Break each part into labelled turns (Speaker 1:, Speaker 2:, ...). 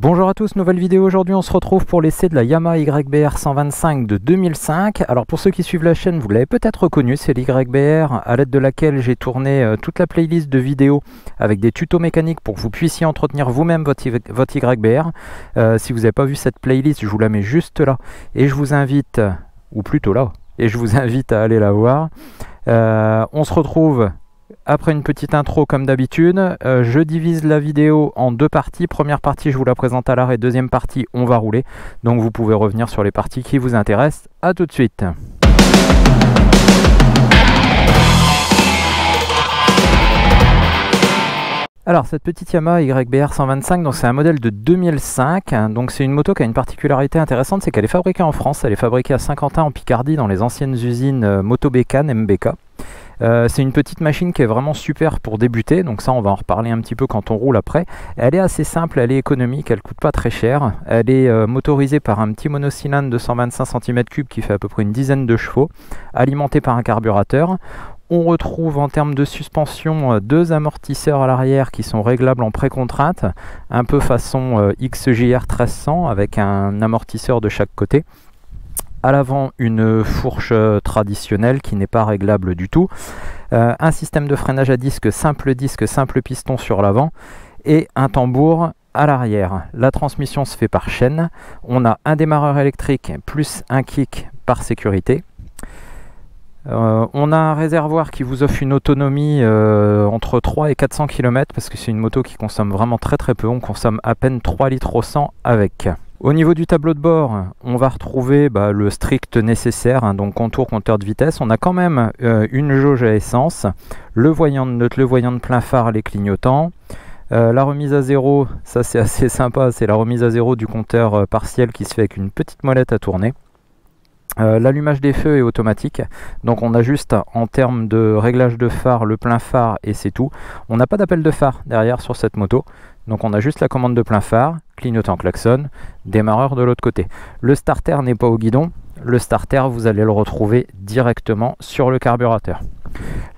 Speaker 1: Bonjour à tous, nouvelle vidéo. Aujourd'hui on se retrouve pour l'essai de la Yamaha YBR 125 de 2005. Alors pour ceux qui suivent la chaîne, vous l'avez peut-être reconnu, c'est l'YBR à l'aide de laquelle j'ai tourné toute la playlist de vidéos avec des tutos mécaniques pour que vous puissiez entretenir vous-même votre YBR. Si vous n'avez pas vu cette playlist, je vous la mets juste là et je vous invite, ou plutôt là, et je vous invite à aller la voir. On se retrouve après une petite intro comme d'habitude. Je divise la vidéo en deux parties. Première partie, je vous la présente à l'arrêt. Deuxième partie, on va rouler. Donc vous pouvez revenir sur les parties qui vous intéressent. A tout de suite. Alors cette petite Yamaha YBR 125, donc c'est un modèle de 2005. Donc c'est une moto qui a une particularité intéressante, c'est qu'elle est fabriquée en France. Elle est fabriquée à Saint-Quentin en Picardie dans les anciennes usines Moto Bécane, MBK. C'est une petite machine qui est vraiment super pour débuter, donc ça on va en reparler un petit peu quand on roule après. Elle est assez simple, elle est économique, elle coûte pas très cher. Elle est motorisée par un petit monocylindre de 125 cm3 qui fait à peu près une dizaine de chevaux, alimenté par un carburateur. On retrouve en termes de suspension deux amortisseurs à l'arrière qui sont réglables en précontrainte, un peu façon XJR 1300 avec un amortisseur de chaque côté. À l'avant, une fourche traditionnelle qui n'est pas réglable du tout. Un système de freinage à disque, simple piston sur l'avant et un tambour à l'arrière. La transmission se fait par chaîne. On a un démarreur électrique plus un kick par sécurité. On a un réservoir qui vous offre une autonomie entre 3 et 400 km parce que c'est une moto qui consomme vraiment très peu. On consomme à peine 3 litres au 100 avec. Au niveau du tableau de bord, on va retrouver le strict nécessaire, donc contour, compteur de vitesse. On a quand même une jauge à essence, le voyant de neutre, le voyant de plein phare, les clignotants. La remise à zéro, ça c'est assez sympa, c'est la remise à zéro du compteur partiel qui se fait avec une petite molette à tourner. L'allumage des feux est automatique, donc on a juste en termes de réglage de phare le plein phare et c'est tout. On n'a pas d'appel de phare derrière sur cette moto, donc on a juste la commande de plein phare, clignotant klaxon, démarreur de l'autre côté. Le starter n'est pas au guidon, le starter vous allez le retrouver directement sur le carburateur.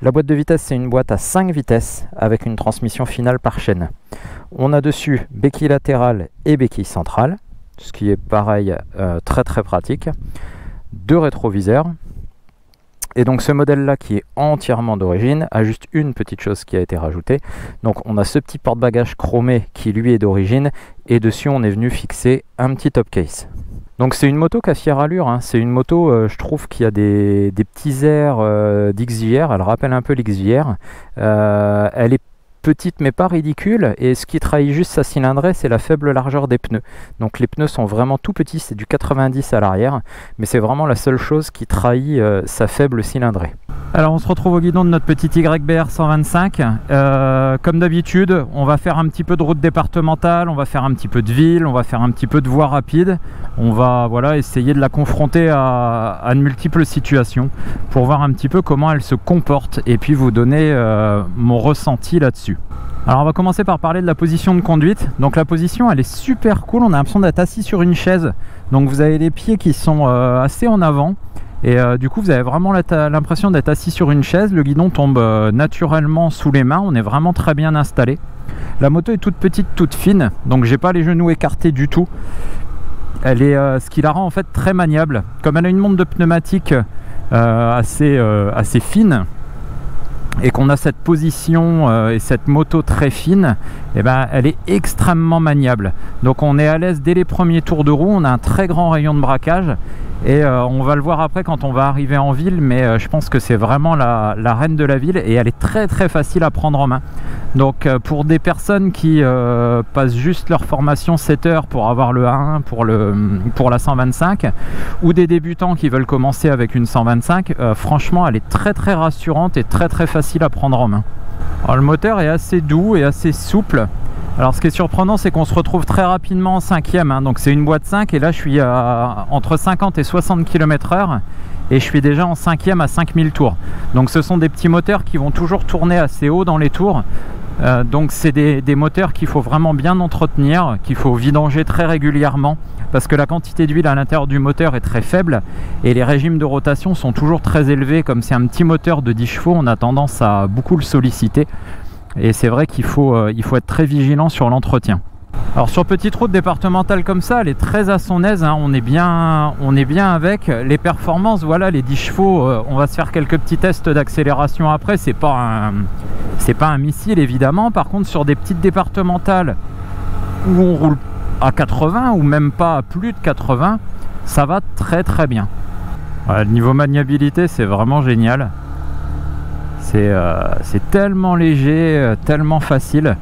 Speaker 1: La boîte de vitesse, c'est une boîte à 5 vitesses avec une transmission finale par chaîne. On a dessus béquille latérale et béquille centrale, ce qui est pareil très pratique. Deux rétroviseurs. Et donc ce modèle là qui est entièrement d'origine a juste une petite chose qui a été rajoutée. Donc on a ce petit porte-bagages chromé qui lui est d'origine et dessus on est venu fixer un petit top case. Donc c'est une moto qui a fière allure, hein. C'est une moto je trouve qui a des petits airs d'XJR, elle rappelle un peu l'XJR. Elle est petite mais pas ridicule, et ce qui trahit juste sa cylindrée, c'est la faible largeur des pneus. Donc les pneus sont vraiment tout petits, c'est du 90 à l'arrière, mais c'est vraiment la seule chose qui trahit sa faible cylindrée. Alors on se retrouve au guidon de notre petite YBR 125. Comme d'habitude, on va faire un petit peu de route départementale, on va faire un petit peu de ville, on va faire un petit peu de voie rapide. On va essayer de la confronter à de multiples situations pour voir un petit peu comment elle se comporte et puis vous donner mon ressenti là-dessus. Alors on va commencer par parler de la position de conduite. Donc la position elle est super cool, on a l'impression d'être assis sur une chaise. Donc vous avez les pieds qui sont assez en avant. Et du coup vous avez vraiment l'impression d'être assis sur une chaise. Le guidon tombe naturellement sous les mains, on est vraiment très bien installé. La moto est toute petite, toute fine, donc j'ai pas les genoux écartés du tout. Elle est ce qui la rend en fait très maniable. Comme elle a une montre de pneumatique assez fine, et qu'on a cette position et cette moto très fine, et elle est extrêmement maniable. Donc on est à l'aise dès les premiers tours de roue, on a un très grand rayon de braquage et on va le voir après quand on va arriver en ville, mais je pense que c'est vraiment la reine de la ville et elle est très facile à prendre en main. Donc pour des personnes qui passent juste leur formation 7 heures pour avoir le A1 pour la 125, ou des débutants qui veulent commencer avec une 125, franchement elle est très rassurante et très facile à prendre en main. Alors, le moteur est assez doux et assez souple. Alors ce qui est surprenant, c'est qu'on se retrouve très rapidement en 5e, hein. Donc c'est une boîte 5 et là je suis entre 50 et 60 km/h et je suis déjà en 5e à 5000 tours. Donc ce sont des petits moteurs qui vont toujours tourner assez haut dans les tours. Donc c'est des moteurs qu'il faut vraiment bien entretenir, qu'il faut vidanger très régulièrement parce que la quantité d'huile à l'intérieur du moteur est très faible et les régimes de rotation sont toujours très élevés. Comme c'est un petit moteur de 10 chevaux, on a tendance à beaucoup le solliciter et c'est vrai qu'il faut être très vigilant sur l'entretien. Alors sur petite route départementale comme ça, elle est très à son aise, hein. On est bien avec les performances. Voilà, les 10 chevaux, on va se faire quelques petits tests d'accélération après. C'est pas un missile évidemment. Par contre, sur des petites départementales où on roule à 80 ou même pas à plus de 80, ça va très très bien. Voilà, le niveau maniabilité, c'est vraiment génial. C'est tellement léger, tellement facile.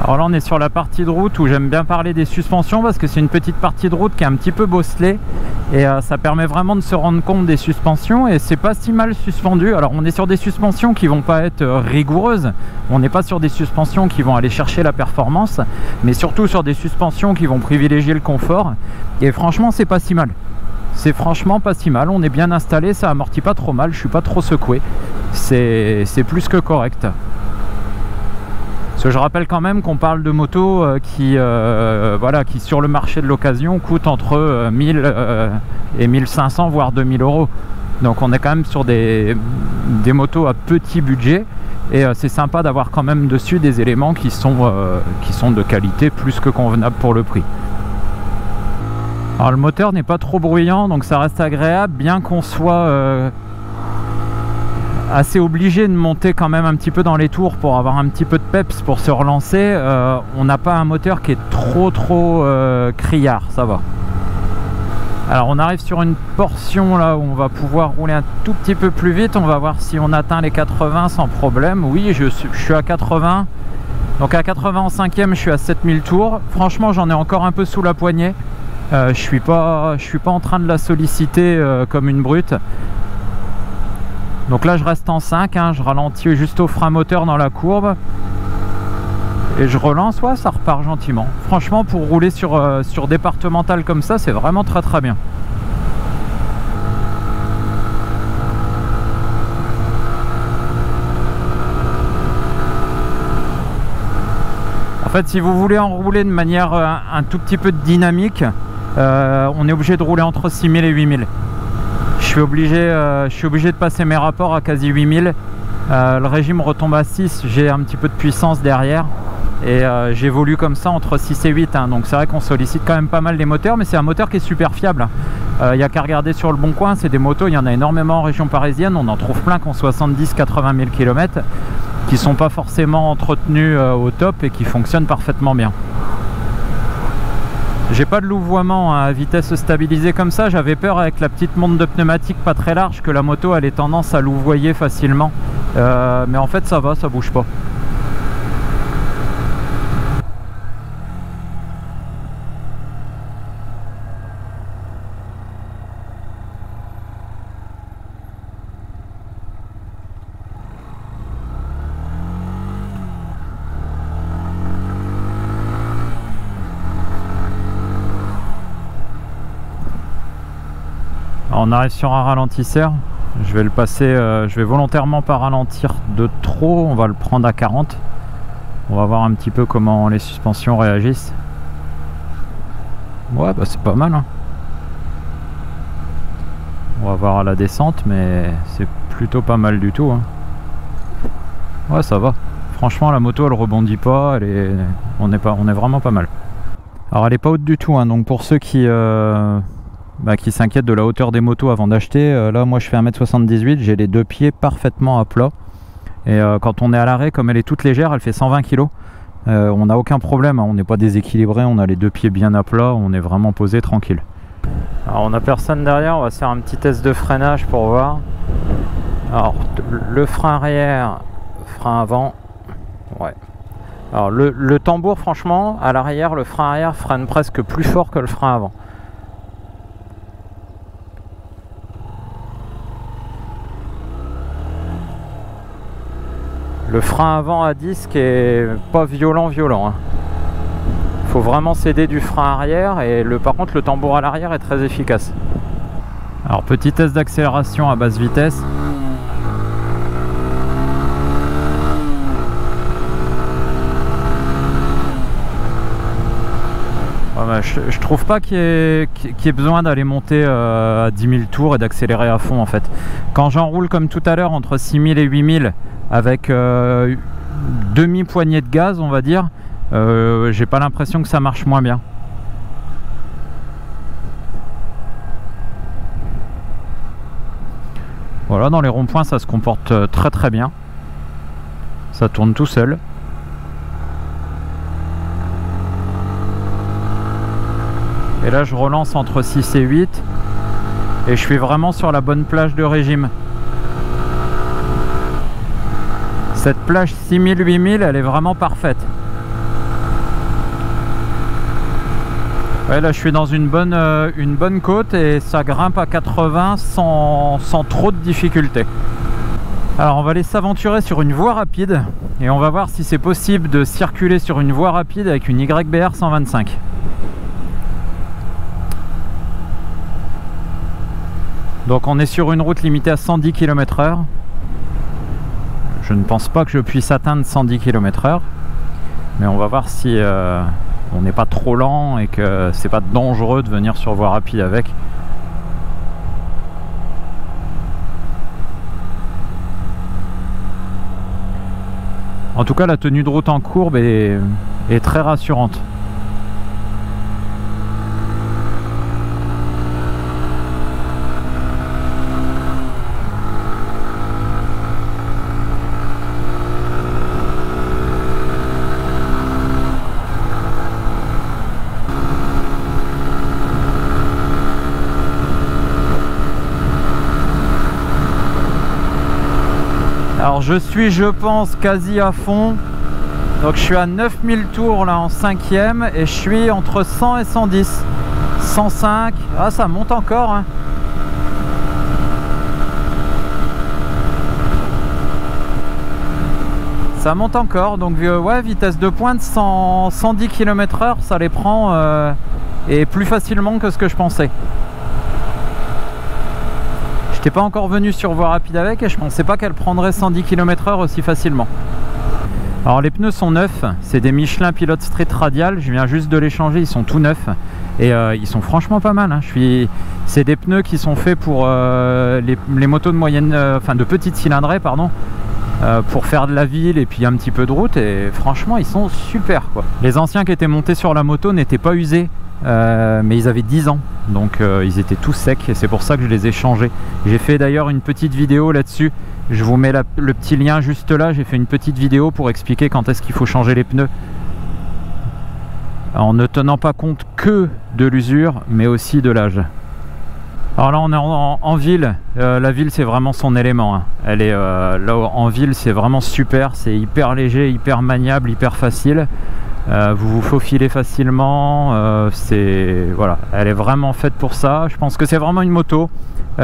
Speaker 1: Alors là on est sur la partie de route où j'aime bien parler des suspensions parce que c'est une petite partie de route qui est un petit peu bosselée et ça permet vraiment de se rendre compte des suspensions et c'est pas si mal suspendu. Alors on est sur des suspensions qui vont pas être rigoureuses, on n'est pas sur des suspensions qui vont aller chercher la performance, mais surtout sur des suspensions qui vont privilégier le confort et franchement c'est pas si mal. C'est franchement pas si mal, on est bien installé, ça amortit pas trop mal, je suis pas trop secoué, c'est plus que correct. Parce que je rappelle quand même qu'on parle de motos qui sur le marché de l'occasion coûtent entre 1000 et 1500 voire 2000 euros. Donc on est quand même sur des motos à petit budget et c'est sympa d'avoir quand même dessus des éléments qui sont de qualité plus que convenable pour le prix. Alors le moteur n'est pas trop bruyant donc ça reste agréable bien qu'on soit assez obligé de monter quand même un petit peu dans les tours pour avoir un petit peu de peps pour se relancer. On n'a pas un moteur qui est trop criard, ça va. Alors on arrive sur une portion là où on va pouvoir rouler un tout petit peu plus vite, on va voir si on atteint les 80 sans problème. Oui, je suis à 80, donc à 80 en 5e je suis à 7000 tours. Franchement j'en ai encore un peu sous la poignée, je suis pas en train de la solliciter comme une brute. Donc là je reste en 5, hein, je ralentis juste au frein moteur dans la courbe. Et je relance, ouais, ça repart gentiment. Franchement pour rouler sur départemental comme ça, c'est vraiment très très bien. En fait si vous voulez enrouler de manière un tout petit peu dynamique, on est obligé de rouler entre 6000 et 8000. Je suis obligé de passer mes rapports à quasi 8000. Le régime retombe à 6, j'ai un petit peu de puissance derrière et j'évolue comme ça entre 6 et 8, hein. Donc c'est vrai qu'on sollicite quand même pas mal les moteurs, mais c'est un moteur qui est super fiable. Il n'y a qu'à regarder sur le bon coin, c'est des motos, il y en a énormément en région parisienne, on en trouve plein qui ont 70-80 000 km, qui sont pas forcément entretenus au top et qui fonctionnent parfaitement bien. J'ai pas de louvoiement à vitesse stabilisée comme ça, j'avais peur avec la petite montre de pneumatique pas très large que la moto elle ait tendance à louvoyer facilement, mais en fait ça va, ça bouge pas. On arrive sur un ralentisseur, je vais le passer, je vais volontairement pas ralentir de trop, on va le prendre à 40. On va voir un petit peu comment les suspensions réagissent. Ouais, bah c'est pas mal, hein. On va voir à la descente, mais c'est plutôt pas mal du tout, hein. Ouais, ça va. Franchement, la moto elle rebondit pas, on est vraiment pas mal. Alors elle est pas haute du tout, hein, donc pour ceux qui s'inquiètent de la hauteur des motos avant d'acheter, là moi je fais 1m78, j'ai les deux pieds parfaitement à plat et quand on est à l'arrêt, comme elle est toute légère, elle fait 120 kg, on n'a aucun problème, hein, on n'est pas déséquilibré, on a les deux pieds bien à plat, on est vraiment posé tranquille. Alors on n'a personne derrière, on va faire un petit test de freinage pour voir. Alors le frein arrière, frein avant, ouais. Alors le tambour, franchement à l'arrière, le frein arrière freine presque plus fort que le frein avant. Le frein avant à disque est pas violent, hein. Faut vraiment s'aider du frein arrière et par contre le tambour à l'arrière est très efficace. Alors petit test d'accélération à basse vitesse. Je trouve pas qu'il y ait besoin d'aller monter à 10 000 tours et d'accélérer à fond en fait. Quand j'enroule comme tout à l'heure entre 6 000 et 8 000 avec demi-poignée de gaz on va dire, j'ai pas l'impression que ça marche moins bien. Voilà, dans les ronds-points ça se comporte très très bien. Ça tourne tout seul. Et là je relance entre 6 et 8 et je suis vraiment sur la bonne plage de régime. Cette plage 6000-8000 elle est vraiment parfaite. Ouais, là je suis dans une bonne côte et ça grimpe à 80 sans trop de difficultés. Alors on va aller s'aventurer sur une voie rapide et on va voir si c'est possible de circuler sur une voie rapide avec une YBR 125. Donc on est sur une route limitée à 110 km/h. Je ne pense pas que je puisse atteindre 110 km/h, mais on va voir si on n'est pas trop lent et que c'est pas dangereux de venir sur voie rapide avec. En tout cas la tenue de route en courbe est très rassurante. Alors je suis, je pense, quasi à fond. Donc je suis à 9000 tours là en 5e et je suis entre 100 et 110. 105. Ah, ça monte encore hein. Ça monte encore. Donc ouais, vitesse de pointe 110 km/h, ça les prend et plus facilement que ce que je pensais. J'étais pas encore venu sur voie rapide avec et je pensais pas qu'elle prendrait 110 km/h aussi facilement. Alors les pneus sont neufs, c'est des Michelin Pilot Street Radial, je viens juste de les changer, ils sont tout neufs et ils sont franchement pas mal hein. C'est des pneus qui sont faits pour les motos de moyenne, enfin de petite cylindrée pardon, pour faire de la ville et puis un petit peu de route et franchement ils sont super quoi. Les anciens qui étaient montés sur la moto n'étaient pas usés. Mais ils avaient 10 ans donc ils étaient tous secs et c'est pour ça que je les ai changés. J'ai fait d'ailleurs une petite vidéo là-dessus, je vous mets le petit lien juste là. J'ai fait une petite vidéo pour expliquer quand est-ce qu'il faut changer les pneus en ne tenant pas compte que de l'usure mais aussi de l'âge. Alors là on est en ville, la ville c'est vraiment son élément hein. Elle est là en ville, c'est vraiment super, c'est hyper léger, hyper maniable, hyper facile. Vous vous faufilez facilement, voilà, elle est vraiment faite pour ça. Je pense que c'est vraiment une moto,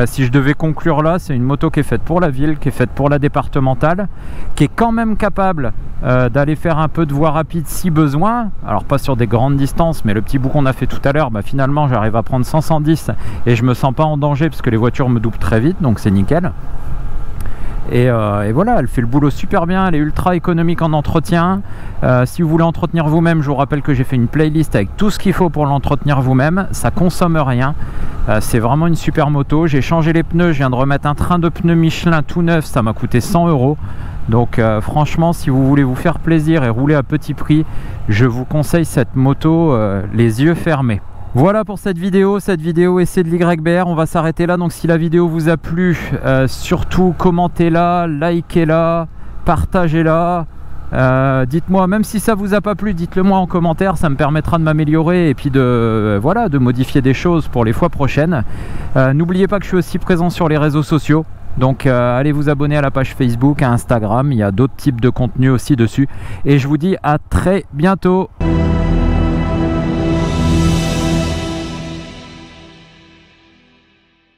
Speaker 1: si je devais conclure là, c'est une moto qui est faite pour la ville, qui est faite pour la départementale, qui est quand même capable d'aller faire un peu de voie rapide si besoin. Alors pas sur des grandes distances, mais le petit bout qu'on a fait tout à l'heure, bah, finalement j'arrive à prendre 110 et je me sens pas en danger parce que les voitures me doublent très vite, donc c'est nickel. Et voilà, elle fait le boulot super bien, elle est ultra économique en entretien. Si vous voulez entretenir vous-même, je vous rappelle que j'ai fait une playlist avec tout ce qu'il faut pour l'entretenir vous-même. Ça consomme rien, c'est vraiment une super moto. J'ai changé les pneus, je viens de remettre un train de pneus Michelin tout neuf, ça m'a coûté 100 €. Donc franchement, si vous voulez vous faire plaisir et rouler à petit prix, je vous conseille cette moto les yeux fermés. Voilà pour cette vidéo essai de l'YBR, on va s'arrêter là. Donc si la vidéo vous a plu, surtout commentez-la, likez-la, partagez-la. Dites-moi, même si ça vous a pas plu, dites-le moi en commentaire, ça me permettra de m'améliorer et puis voilà, de modifier des choses pour les fois prochaines. N'oubliez pas que je suis aussi présent sur les réseaux sociaux. Donc allez vous abonner à la page Facebook, à Instagram, il y a d'autres types de contenus aussi dessus. Et je vous dis à très bientôt.